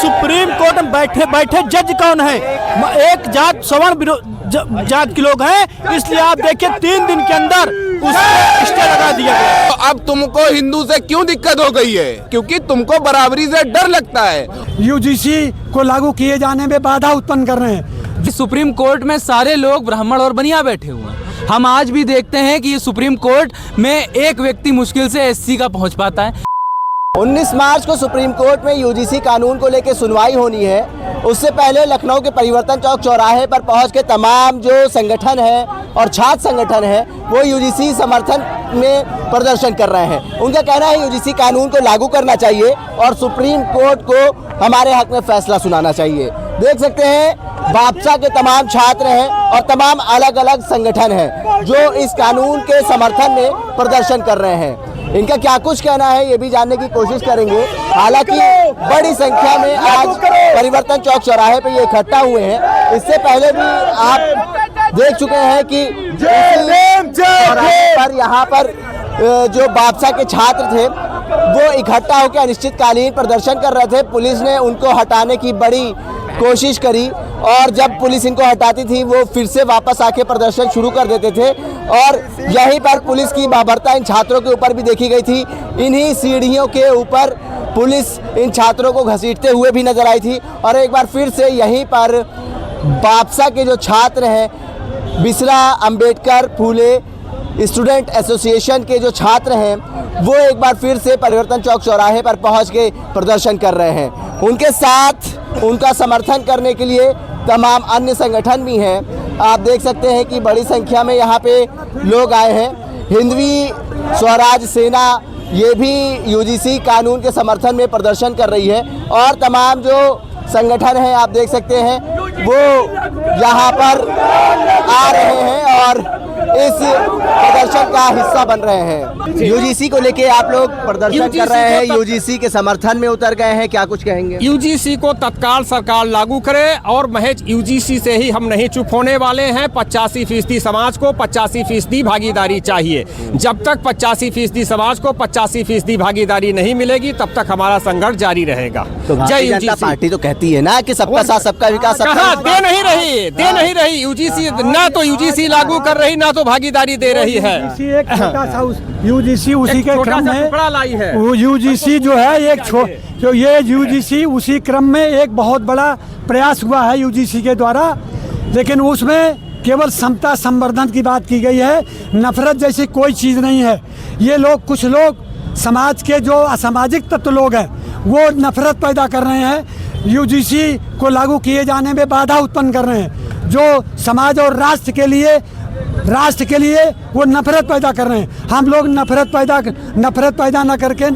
Supreme court में बैठे बैठे जज कौन है? एक जात सवर्ण जात के लोग हैं, इसलिए आप देखिए 3 दिन के अंदर उसको स्टे लगा दिया गया। तो अब तुमको हिंदू से क्यों दिक्कत हो गई है? क्योंकि तुमको बराबरी से डर लगता है। यूजीसी को लागू किए जाने में बाधा उत्पन्न कर रहे हैं। सुप्रीम कोर्ट में सारे लोग ब्राह्मण और बनिया बैठे हुए हैं। हम आज भी देखते हैं कि सुप्रीम कोर्ट में एक व्यक्ति मुश्किल से एससी का पहुंच पाता है। 19 मार्च को सुप्रीम कोर्ट में यूजीसी कानून को लेकर सुनवाई होनी है। उससे पहले लखनऊ के परिवर्तन चौक चौराहे पर पहुंच के तमाम जो संगठन है और छात्र संगठन है वो यूजीसी समर्थन में प्रदर्शन कर रहे हैं। उनका कहना है यूजीसी कानून को लागू करना चाहिए और सुप्रीम कोर्ट को हमारे हक में फैसला सुनाना चाहिए। देख सकते हैं बापसा के तमाम छात्र हैं और तमाम अलग अलग संगठन हैं जो इस कानून के समर्थन में प्रदर्शन कर रहे हैं। इनका क्या कुछ कहना है ये भी जानने की कोशिश करेंगे। हालांकि बड़ी संख्या में आज परिवर्तन चौक चौराहे पे ये इकट्ठा हुए हैं। इससे पहले भी आप देख चुके हैं कि पर यहाँ पर जो बापसा के छात्र थे वो इकट्ठा होकर अनिश्चितकालीन प्रदर्शन कर रहे थे। पुलिस ने उनको हटाने की बड़ी कोशिश करी और जब पुलिस इनको हटाती थी वो फिर से वापस आके प्रदर्शन शुरू कर देते थे और यहीं पर पुलिस की बर्बरता इन छात्रों के ऊपर भी देखी गई थी। इन्हीं सीढ़ियों के ऊपर पुलिस इन छात्रों को घसीटते हुए भी नजर आई थी और एक बार फिर से यहीं पर बापसा के जो छात्र हैं, बिसरा अंबेडकर फूले स्टूडेंट एसोसिएशन के जो छात्र हैं वो एक बार फिर से परिवर्तन चौक चौराहे पर पहुंच के प्रदर्शन कर रहे हैं। उनके साथ उनका समर्थन करने के लिए तमाम अन्य संगठन भी हैं। आप देख सकते हैं कि बड़ी संख्या में यहाँ पे लोग आए हैं। हिंदवी स्वराज सेना ये भी यूजीसी कानून के समर्थन में प्रदर्शन कर रही है और तमाम जो संगठन हैं आप देख सकते हैं वो यहाँ पर आ रहे हैं और इस प्रदर्शन का हिस्सा बन रहे हैं। यूजीसी को लेके आप लोग प्रदर्शन कर रहे हैं, यूजीसी के समर्थन में उतर गए हैं, क्या कुछ कहेंगे? यूजीसी को तत्काल सरकार लागू करे और महज यूजीसी से ही हम नहीं चुप होने वाले हैं। 85% समाज को 85% भागीदारी चाहिए। जब तक 85% समाज को 85% भागीदारी नहीं मिलेगी तब तक हमारा संघर्ष जारी रहेगा। तो भारतीय जनता पार्टी तो कहती है ना कि सबका साथ सबका विकास। दे नहीं रही यूजीसी, ना तो यूजीसी लागू कर रही ना तो भागीदारी दे रही है। एक छोटा सा यूजीसी उसी के क्रम में लाई है। यूजीसी जो है जो ये यूजीसी उसी क्रम में एक बहुत बड़ा प्रयास हुआ है यूजीसी के द्वारा, लेकिन उसमें केवल समता संवर्धन की बात की गई है। नफरत जैसी कोई चीज़ नहीं है। ये लोग कुछ लोग समाज के जो असामाजिक तत्व लोग हैं वो नफरत पैदा कर रहे हैं, यूजीसी को लागू किए जाने में बाधा उत्पन्न कर रहे हैं। जो समाज और राष्ट्र के लिए वो नफरत पैदा कर रहे हैं। हम लोग नफरत पैदा न करके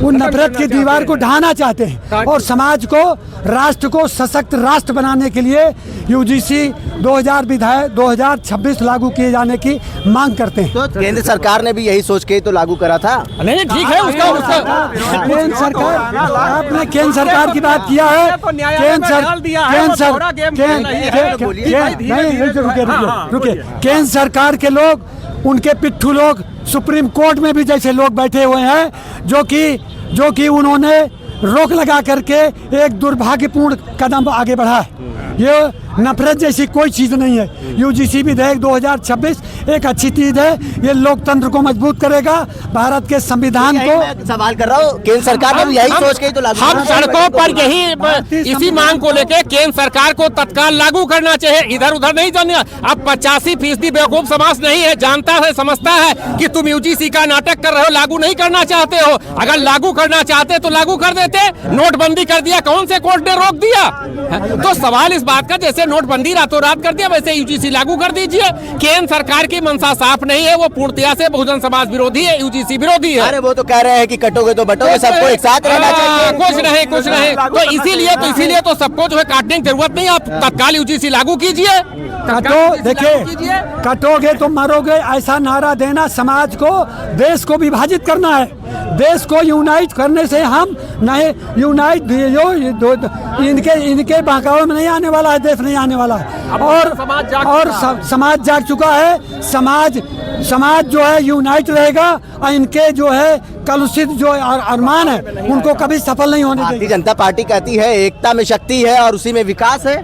नफरत की दीवार को ढाना चाहते हैं और समाज को, राष्ट्र को सशक्त राष्ट्र बनाने के लिए यूजीसी 2026 लागू किए जाने की मांग करते हैं। तो केंद्र सरकार ने भी यही सोच के तो लागू करा था। नहीं ठीक है, केंद्र सरकार, आपने केंद्र सरकार की बात किया है। केंद्र सरकार के लोग, उनके पिट्ठू लोग सुप्रीम कोर्ट में भी जैसे लोग बैठे हुए हैं जो कि उन्होंने रोक लगा करके एक दुर्भाग्यपूर्ण कदम आगे बढ़ा है। ये नफरत जैसी कोई चीज़ नहीं है। यूजीसी विधेयक 2026 एक अच्छी चीज़ है। ये लोकतंत्र को मजबूत करेगा, भारत के संविधान को। सवाल कर रहा हूँ, केंद्र सरकार ने भी यही सोच के तो लागू। हम सड़कों पर इसी मांग को लेके केंद्र सरकार को तत्काल लागू करना चाहिए, इधर उधर नहीं जाना। अब 85% बेवकूफ समाज नहीं है, जानता है, समझता है कि तुम यूजीसी का नाटक कर रहे हो, लागू नहीं करना चाहते हो। अगर लागू करना चाहते तो लागू कर देते। नोटबंदी कर दिया, कौन से कोर्ट ने रोक दिया? तो सवाल इस बात का, जैसे नोटबंदी रातों रात कर दिया वैसे यूजीसी लागू कर दीजिए। केंद्र सरकार की मंशा साफ नहीं है, वो पूर्णतया से बहुजन समाज विरोधी है, यूजीसी विरोधी है। अरे वो तो कह रहे हैं कि कटोगे तो बटोगे, सबको एक साथ रहना चाहिए। कुछ नहीं तो इसीलिए तो सबको जो है काटने की जरूरत नहीं। आप तत्काल यूजीसी लागू कीजिए। कटोगे तो मरोगे ऐसा नारा देना समाज को, देश को विभाजित करना है। देश को यूनाइट करने से हम नहीं यूनाइट इनके बहकावे में नहीं आने वाला है, देश नहीं आने वाला है। और समाज जाग चुका है। समाज जो है यूनाइट रहेगा और इनके जो है कलुषित जो अरमान है उनको कभी सफल नहीं होने भारतीय देंगे। जनता पार्टी कहती है एकता में शक्ति है और उसी में विकास है।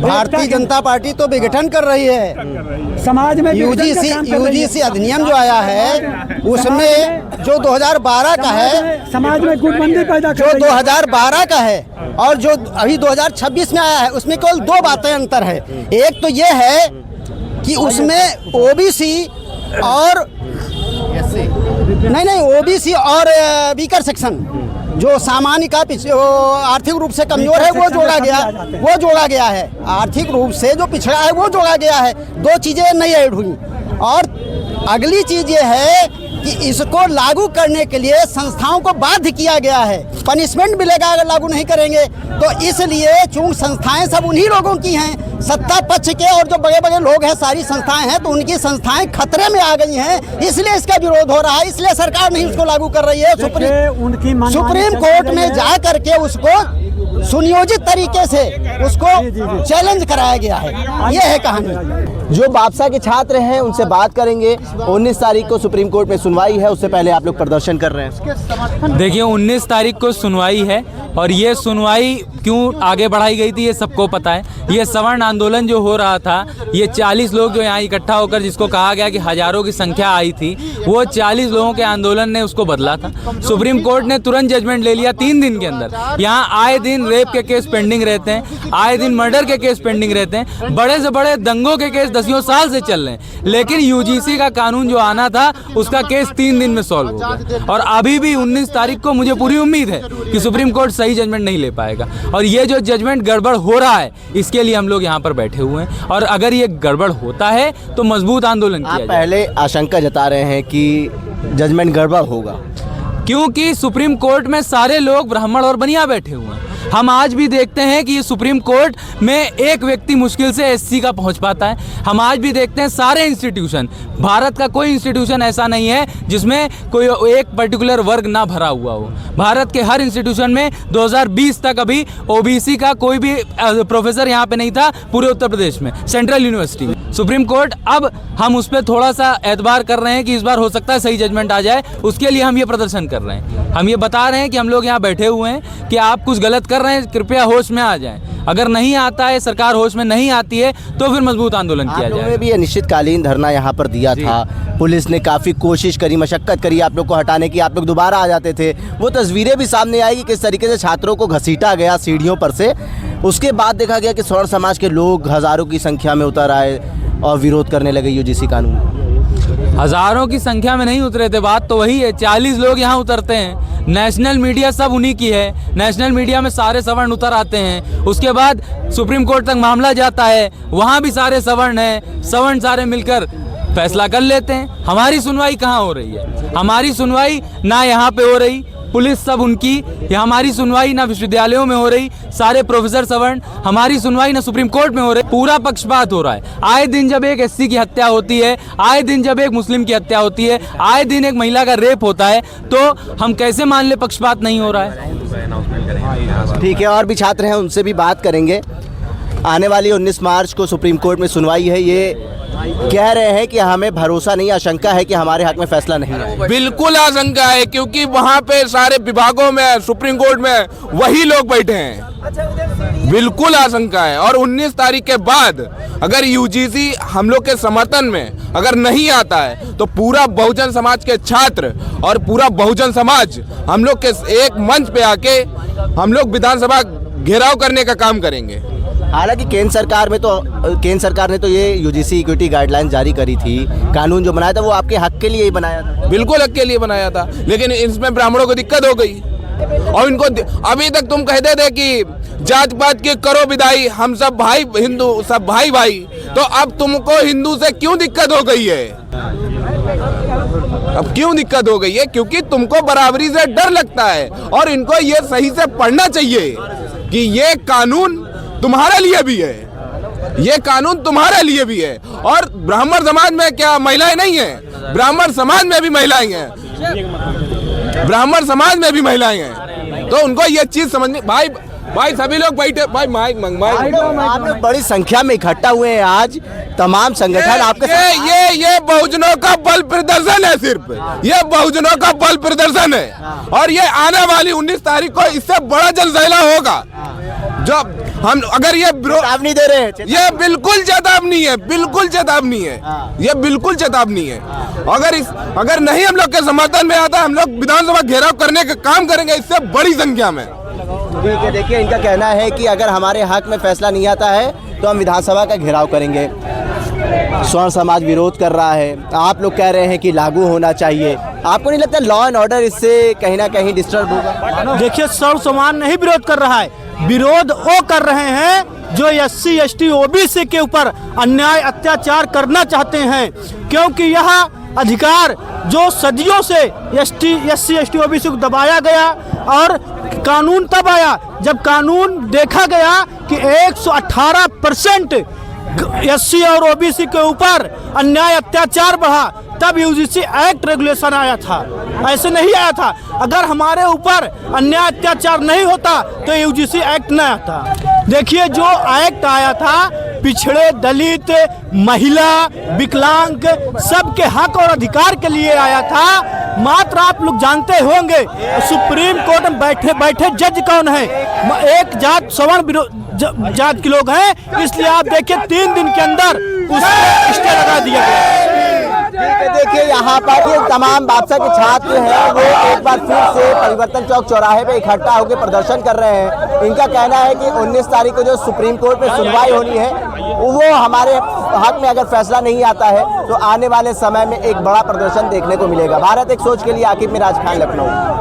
भारतीय जनता पार्टी तो विघटन कर रही है। समाज में यूजीसी अधिनियम जो आया है उसमें जो 2012 का है, समाज में गुटबंदी पैदा जो कर रही है। 2012 का है और जो अभी 2026 में आया है उसमें केवल दो बातें अंतर है। एक तो ये है कि उसमें ओबीसी और नहीं ओबीसी और वीकर सेक्शन जो सामान्य का आर्थिक रूप से कमजोर है वो जोड़ा गया है। आर्थिक रूप से जो पिछड़ा है वो जोड़ा गया है। दो चीजें नहीं ऐड हुई। और अगली चीज ये है कि इसको लागू करने के लिए संस्थाओं को बाध्य किया गया है। पनिशमेंट मिलेगा अगर लागू नहीं करेंगे तो। इसलिए चूंकि संस्थाएं सब उन्हीं लोगों की हैं, सत्ता पक्ष के और जो बड़े बड़े लोग हैं, सारी संस्थाएं हैं, तो उनकी संस्थाएं खतरे में आ गई हैं। इसलिए इसका विरोध हो रहा है, इसलिए सरकार नहीं उसको लागू कर रही है। सुप्रीम कोर्ट में जा करके उसको सुनियोजित तरीके से उसको चैलेंज कराया गया है। ये है कहानी। जो बापसा के छात्र हैं उनसे बात करेंगे। 19 तारीख को सुप्रीम कोर्ट में सुनवाई है, उससे पहले आप लोग प्रदर्शन कर रहे हैं। देखिए 19 तारीख को सुनवाई है और ये सुनवाई क्यों आगे बढ़ाई गई थी ये सबको पता है। ये सवर्ण आंदोलन जो हो रहा था, ये 40 लोग जो यहाँ इकट्ठा होकर जिसको कहा गया कि हजारों की संख्या आई थी, वो 40 लोगों के आंदोलन ने उसको बदला था। सुप्रीम कोर्ट ने तुरंत जजमेंट ले लिया 3 दिन के अंदर। यहाँ आए दिन रेप के केस पेंडिंग रहते हैं, आए दिन मर्डर के केस पेंडिंग रहते हैं, बड़े से बड़े दंगों के केस 10 साल से चल रहे हैं। लेकिन यूजीसी का कानून जो आना था उसका केस 3 दिन में सॉल्व हो गया। और अभी भी 19 तारीख को मुझे पूरी उम्मीद है कि सुप्रीम कोर्ट सही जजमेंट नहीं ले पाएगा। और ये जो जजमेंट गड़बड़ हो रहा है इसके लिए हम लोग यहाँ पर बैठे हुए हैं। और अगर ये गड़बड़ होता है तो मजबूत आंदोलन किया जाएगा। पहले आशंका जता रहे हैं कि जजमेंट गड़बड़ होगा क्योंकि सुप्रीम कोर्ट में सारे लोग ब्राह्मण और बनिया बैठे हुए हैं। हम आज भी देखते हैं कि सुप्रीम कोर्ट में एक व्यक्ति मुश्किल से एससी का पहुंच पाता है। हम आज भी देखते हैं सारे इंस्टीट्यूशन, भारत का कोई इंस्टीट्यूशन ऐसा नहीं है जिसमें कोई एक पर्टिकुलर वर्ग ना भरा हुआ हो। भारत के हर इंस्टीट्यूशन में 2020 तक अभी ओबीसी का कोई भी प्रोफेसर यहाँ पे नहीं था पूरे उत्तर प्रदेश में, सेंट्रल यूनिवर्सिटी में। सुप्रीम कोर्ट अब हम उस पर थोड़ा सा एतबार कर रहे हैं कि इस बार हो सकता है सही जजमेंट आ जाए। उसके लिए हम ये प्रदर्शन कर रहे हैं। हम ये बता रहे हैं कि हम लोग यहाँ बैठे हुए हैं कि आप कुछ गलत कर रहे हैं, कृपया होश में आ जाएं। अगर नहीं आता है, सरकार होश में नहीं आती है तो फिर मजबूत आंदोलन किया जाए। भी अनिश्चितकालीन धरना यहाँ पर दिया था, पुलिस ने काफ़ी कोशिश करी, मशक्कत करी आप लोग को हटाने की, आप लोग दोबारा आ जाते थे। वो तस्वीरें भी सामने आई कि किस तरीके से छात्रों को घसीटा गया सीढ़ियों पर से। उसके बाद देखा गया कि स्वर्ण समाज के लोग हज़ारों की संख्या में उतर आए और विरोध करने लगे यूजीसी कानून। हजारों की संख्या में नहीं उतरे थे, बात तो वही है। 40 लोग यहाँ उतरते हैं, नेशनल मीडिया सब उन्हीं की है, नेशनल मीडिया में सारे सवर्ण उतर आते हैं। उसके बाद सुप्रीम कोर्ट तक मामला जाता है, वहाँ भी सारे सवर्ण हैं, सवर्ण सारे मिलकर फैसला कर लेते हैं। हमारी सुनवाई कहाँ हो रही है? हमारी सुनवाई ना यहाँ पे हो रही, पुलिस सब उनकी, या हमारी सुनवाई ना विश्वविद्यालयों में हो रही, सारे प्रोफेसर सवर्ण। हमारी सुनवाई ना सुप्रीम कोर्ट में हो रही, पूरा पक्षपात हो रहा है। आए दिन जब एक एससी की हत्या होती है, आए दिन जब एक मुस्लिम की हत्या होती है, आए दिन एक महिला का रेप होता है, तो हम कैसे मान ले पक्षपात नहीं हो रहा है? ठीक है, और भी छात्र हैं उनसे भी बात करेंगे। आने वाली 19 मार्च को सुप्रीम कोर्ट में सुनवाई है। ये कह रहे हैं कि हमें भरोसा नहीं, आशंका है कि हमारे हक में फैसला नहीं आएगा। बिल्कुल आशंका है, क्योंकि वहाँ पे सारे विभागों में, सुप्रीम कोर्ट में वही लोग बैठे हैं। बिल्कुल आशंका है। और 19 तारीख के बाद अगर यूजीसी हम लोग के समर्थन में अगर नहीं आता है तो पूरा बहुजन समाज के छात्र और पूरा बहुजन समाज हम लोग के एक मंच पे आके हम लोग विधानसभा घेराव करने का काम करेंगे। हालांकि केंद्र सरकार ने तो ये यूजीसी इक्विटी गाइडलाइन जारी करी थी, कानून जो बनाया था वो आपके हक के लिए ही बनाया था। बिल्कुल हक के लिए बनाया था, लेकिन इसमें ब्राह्मणों को दिक्कत हो गई। और इनको अभी तक तुम कहते थे कि जात पात की करो विदाई, हम सब भाई, हिंदू सब भाई भाई, तो अब तुमको हिंदू से क्यों दिक्कत हो गई है? अब क्यों दिक्कत हो गई है? क्योंकि तुमको बराबरी से डर लगता है। और इनको ये सही से पढ़ना चाहिए कि ये कानून तुम्हारे लिए भी है, ये कानून तुम्हारे लिए भी है। और ब्राह्मण समाज में क्या महिलाएं नहीं है? ब्राह्मण समाज में भी महिलाएं हैं। ब्राह्मण समाज में भी महिलाएं हैं, तो उनको ये चीज समझनी। भाई सभी लोग बैठे, भाई माइक आप लोग बड़ी संख्या में इकट्ठा हुए हैं आज, तमाम संगठन आपके ये बहुजनों का बल प्रदर्शन है, सिर्फ ये बहुजनों का बल प्रदर्शन है। और ये आने वाली 19 तारीख को इससे बड़ा जलसैला होगा। जो हम अगर ये चेतावनी दे रहे हैं, ये बिल्कुल चेतावनी है, बिल्कुल चेतावनी है, ये बिल्कुल चेतावनी है। अगर नहीं हम लोग के समर्थन में आता, हम लोग विधानसभा घेराव करने का काम करेंगे इससे बड़ी संख्या में। ठीक है, देखिए इनका कहना है कि अगर हमारे हक में फैसला नहीं आता है तो हम विधानसभा का घेराव करेंगे। स्वर्ण समाज विरोध कर रहा है, आप लोग कह रहे हैं कि लागू होना चाहिए। आपको नहीं लगता लॉ एंड ऑर्डर इससे कहीं ना कहीं डिस्टर्ब होगा? देखिए, स्वर्ण समाज नहीं विरोध कर रहा है, विरोध वो कर रहे हैं जो SC ST OBC के ऊपर अन्याय अत्याचार करना चाहते हैं, क्योंकि यह अधिकार जो सदियों से SC ST OBC को दबाया गया, और कानून तब आया जब कानून देखा गया कि 118% SC और OBC के ऊपर अन्याय अत्याचार बढ़ा, तब UGC एक्ट रेगुलेशन आया था, ऐसे नहीं आया था। अगर हमारे ऊपर अन्याय अत्याचार नहीं होता तो UGC एक्ट न आता। देखिए, जो एक्ट आया था पिछड़े, दलित, महिला, विकलांग सबके हक और अधिकार के लिए आया था। मात्र आप लोग जानते होंगे सुप्रीम कोर्ट में बैठे जज कौन है? एक जात सवर्ण जात के लोग हैं, इसलिए आप देखिए 3 दिन के अंदर उसको स्टे लगा दिया गया। देखिए यहाँ पर ये तमाम भाजपा के छात्र हैं, वो एक बार फिर से परिवर्तन चौक चौराहे पे इकट्ठा होकर प्रदर्शन कर रहे हैं। इनका कहना है कि 19 तारीख को जो सुप्रीम कोर्ट में सुनवाई होनी है, वो हमारे हक में अगर फैसला नहीं आता है तो आने वाले समय में एक बड़ा प्रदर्शन देखने को मिलेगा। भारत एक सोच के लिए आकिब मिराज खान, लखनऊ।